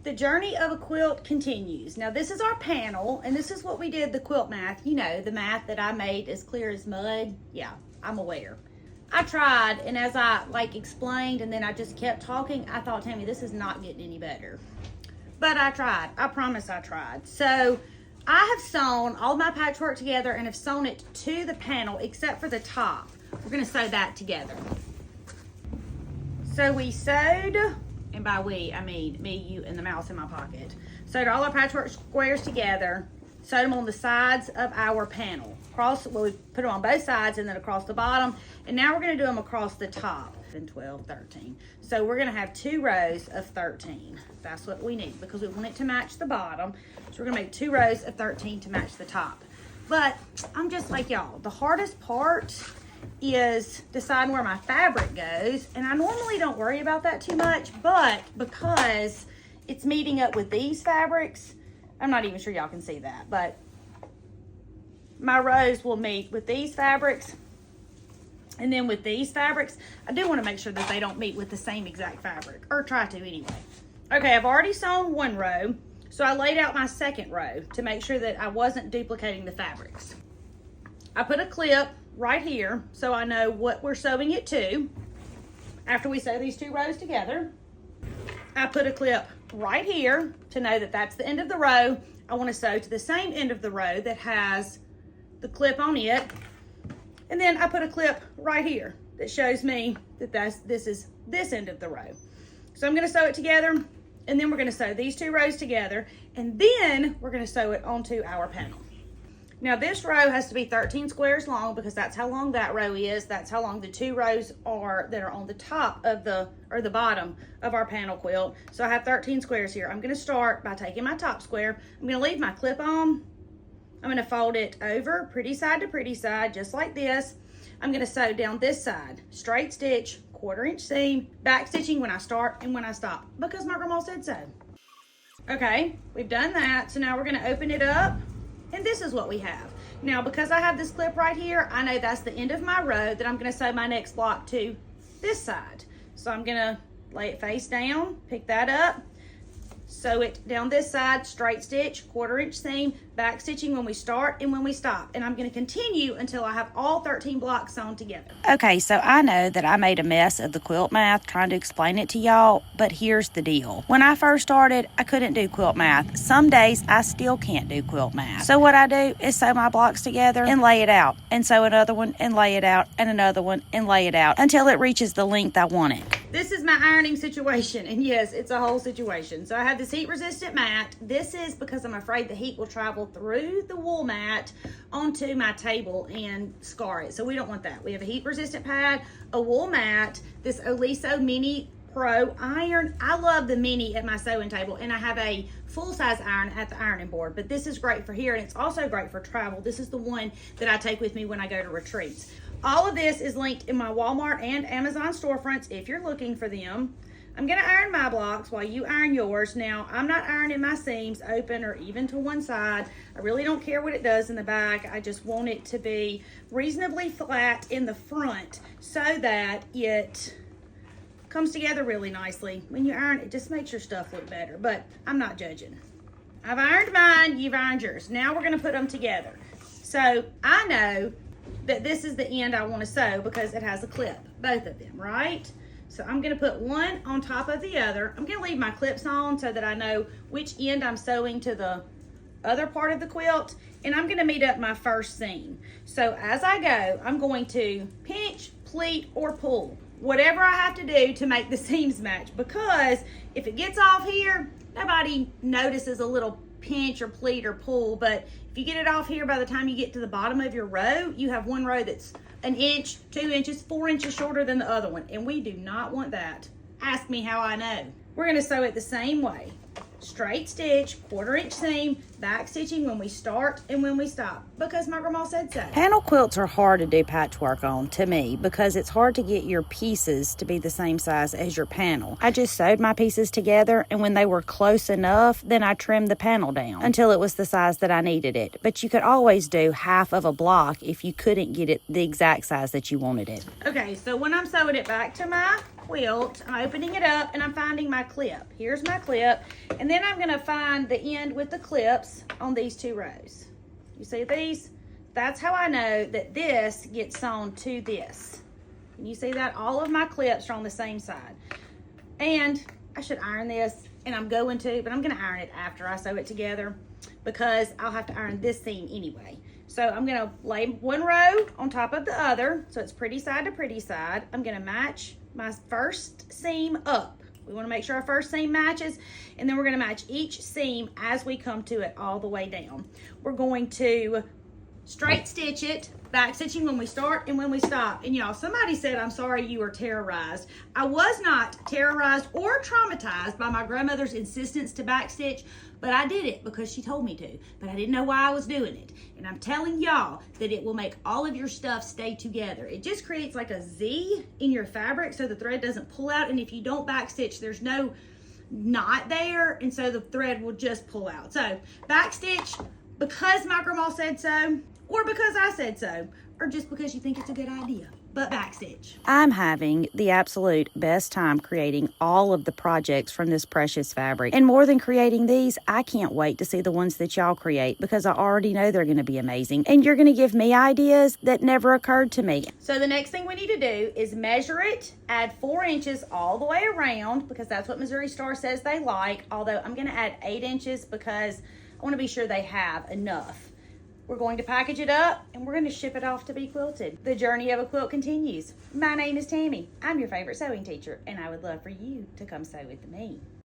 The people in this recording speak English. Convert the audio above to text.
The journey of a quilt continues. Now this is our panel, and this is what we did the quilt math. You know, the math that I made as clear as mud. Yeah, I'm aware. I tried, and as I explained, and then I just kept talking, I thought, Tammy, this is not getting any better. But I tried. I promise I tried. So I have sewn all my patchwork together and have sewn it to the panel except for the top. We're going to sew that together. So we sewed, and by we, I mean me, you, and the mouse in my pocket. Sewed all our patchwork squares together, sewed them on the sides of our panel. We put them on both sides and then across the bottom. And now we're going to do them across the top. And 12, 13. So we're going to have 2 rows of 13. That's what we need because we want it to match the bottom. So we're going to make 2 rows of 13 to match the top. But I'm just like y'all. The hardest part is deciding where my fabric goes. And I normally don't worry about that too much. But because it's meeting up with these fabrics, I'm not even sure y'all can see that. But my rows will meet with these fabrics. And then with these fabrics, I do want to make sure that they don't meet with the same exact fabric, or try to anyway. Okay, I've already sewn 1 row, so I laid out my 2nd row to make sure that I wasn't duplicating the fabrics. I put a clip right here so I know what we're sewing it to. After we sew these 2 rows together, I put a clip right here to know that that's the end of the row. I want to sew to the same end of the row that has the clip on it. And then I put a clip right here that shows me that this is this end of the row. So I'm going to sew it together, and then we're going to sew these 2 rows together, and then we're going to sew it onto our panel. Now this row has to be 13 squares long because that's how long that row is. That's how long the 2 rows are that are on the top of the bottom of our panel quilt. So I have 13 squares here. I'm going to start by taking my top square. I'm going to leave my clip on. I'm going to fold it over pretty side to pretty side, just like this. I'm going to sew down this side, straight stitch, 1/4 inch seam, back stitching when I start and when I stop, because my grandma said so. Okay, we've done that. So now we're going to open it up, and this is what we have. Now, because I have this clip right here, I know that's the end of my row that I'm going to sew my next block to this side. So I'm going to lay it face down, pick that up, sew it down this side, straight stitch, 1/4 inch seam, back stitching when we start and when we stop. And I'm going to continue until I have all 13 blocks sewn together. Okay, so I know that I made a mess of the quilt math trying to explain it to y'all, but here's the deal. When I first started, I couldn't do quilt math. Some days I still can't do quilt math. So what I do is sew my blocks together and lay it out, and sew another one and lay it out, and another one and lay it out until it reaches the length I want it. This is my ironing situation, and yes, it's a whole situation. So I have this heat resistant mat. This is because I'm afraid the heat will travel through the wool mat onto my table and scar it. So we don't want that. We have a heat resistant pad, a wool mat, this Oliso Mini Pro iron. I love the mini at my sewing table, and I have a full-size iron at the ironing board, but this is great for here, and it's also great for travel. This is the one that I take with me when I go to retreats. All of this is linked in my Walmart and Amazon storefronts if you're looking for them. I'm going to iron my blocks while you iron yours. Now, I'm not ironing my seams open or even to one side. I really don't care what it does in the back. I just want it to be reasonably flat in the front so that it comes together really nicely. When you iron, it just makes your stuff look better, but I'm not judging. I've ironed mine, you've ironed yours. Now we're going to put them together. So I know that this is the end I want to sew because it has a clip, both of them, right? So I'm going to put one on top of the other. I'm going to leave my clips on so that I know which end I'm sewing to the other part of the quilt, and I'm going to meet up my first seam. So as I go, I'm going to pinch, pleat, or pull, whatever I have to do to make the seams match, because if it gets off here, nobody notices a little pinch or pleat or pull, but if you get it off here, by the time you get to the bottom of your row, you have one row that's 1 inch, 2 inches, 4 inches shorter than the other one, and we do not want that. Ask me how I know. We're going to sew it the same way. Straight stitch, 1/4 inch seam, back stitching when we start and when we stop, because my grandma said so. Panel quilts are hard to do patchwork on, to me, because it's hard to get your pieces to be the same size as your panel. I just sewed my pieces together, and when they were close enough, then I trimmed the panel down until it was the size that I needed it. But you could always do half of a block if you couldn't get it the exact size that you wanted it. Okay, so when I'm sewing it back to my quilt. I'm opening it up and I'm finding my clip. Here's my clip. And then I'm gonna find the end with the clips on these 2 rows. You see these? That's how I know that this gets sewn to this. Can you see that? All of my clips are on the same side. And I should iron this, and I'm going to, but I'm gonna iron it after I sew it together because I'll have to iron this seam anyway. So I'm gonna lay 1 row on top of the other, so it's pretty side to pretty side. I'm gonna match my first seam up. We wanna make sure our first seam matches, and then we're gonna match each seam as we come to it all the way down. We're going to straight stitch it, back stitching when we start and when we stop. And y'all, somebody said, I'm sorry you were terrorized. I was not terrorized or traumatized by my grandmother's insistence to back stitch, but I did it because she told me to, but I didn't know why I was doing it. And I'm telling y'all that it will make all of your stuff stay together. It just creates like a Z in your fabric so the thread doesn't pull out, and if you don't back stitch, there's no knot there, and so the thread will just pull out. So back stitch because my grandma said so, or because I said so, or just because you think it's a good idea, but backstitch. I'm having the absolute best time creating all of the projects from this precious fabric. And more than creating these, I can't wait to see the ones that y'all create because I already know they're going to be amazing. And you're going to give me ideas that never occurred to me. So the next thing we need to do is measure it, add 4 inches all the way around because that's what Missouri Star says they like, although I'm going to add 8 inches because I want to be sure they have enough. We're going to package it up and we're going to ship it off to be quilted. The journey of a quilt continues. My name is Tammy. I'm your favorite sewing teacher, and I would love for you to come sew with me.